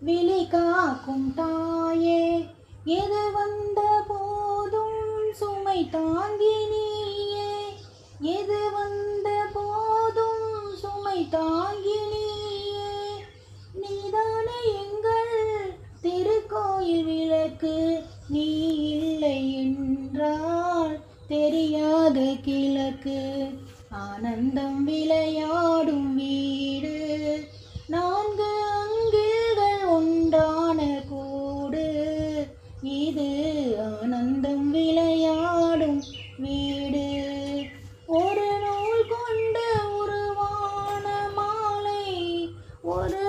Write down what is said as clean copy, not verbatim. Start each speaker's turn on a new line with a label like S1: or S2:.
S1: விழி காக்கும் தாயே, எது வந்த போதும் சுமை தாங்கி நீயே, எது வந்த போதும் சுமை தாங்கி நீயே. நீதானே எங்கள் திருக்கோயில் விளக்கு, நீ இல்லை என்றால் தெரியாத கிழக்கு. ஆனந்தம் விளையாடும் வீடு, நான்கு அங்கில்கள் ஒன்றான கூடு, இது ஆனந்தம் விளையாடும் வீடு. ஒரு நூல் கொண்டு உருவான மாலை, ஒரு